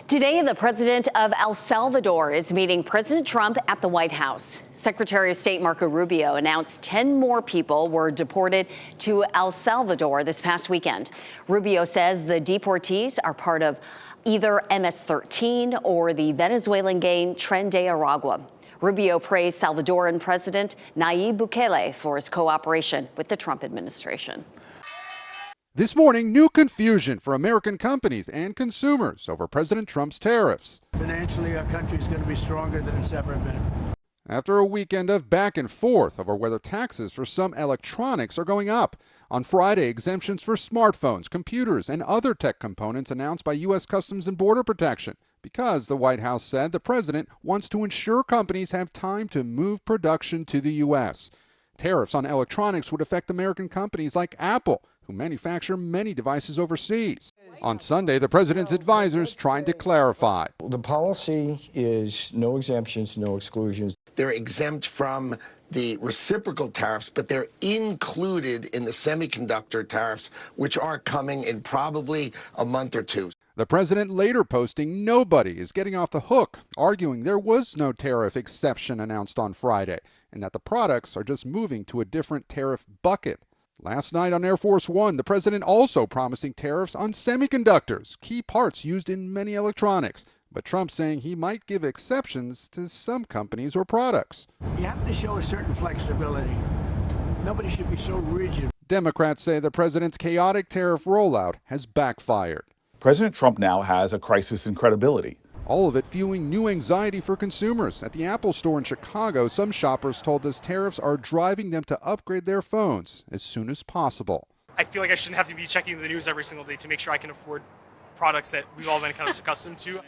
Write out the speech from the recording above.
Today, the president of El Salvador is meeting President Trump at the White House. Secretary of State Marco Rubio announced 10 more people were deported to El Salvador this past weekend. Rubio says the deportees are part of either MS-13 or the Venezuelan gang Tren de Aragua. Rubio praised Salvadoran President Nayib Bukele for his cooperation with the Trump administration. This morning, new confusion for American companies and consumers over President Trump's tariffs. Financially, our country is going to be stronger than it's ever been. After a weekend of back and forth over whether taxes for some electronics are going up. On Friday, exemptions for smartphones, computers, and other tech components announced by U.S. Customs and Border Protection because the White House said the president wants to ensure companies have time to move production to the U.S. Tariffs on electronics would affect American companies like Apple, who manufacture many devices overseas. On Sunday, the president's advisors tried to clarify. The policy is no exemptions, no exclusions. They're exempt from the reciprocal tariffs, but they're included in the semiconductor tariffs, which are coming in probably a month or two. The president later posting nobody is getting off the hook, arguing there was no tariff exception announced on Friday, and that the products are just moving to a different tariff bucket. Last night on Air Force One, the president also promising tariffs on semiconductors, key parts used in many electronics. But Trump saying he might give exceptions to some companies or products. You have to show a certain flexibility. Nobody should be so rigid. Democrats say the president's chaotic tariff rollout has backfired. President Trump now has a crisis in credibility. All of it fueling new anxiety for consumers. At the Apple store in Chicago, some shoppers told us tariffs are driving them to upgrade their phones as soon as possible. I feel like I shouldn't have to be checking the news every single day to make sure I can afford products that we've all been kind of accustomed to.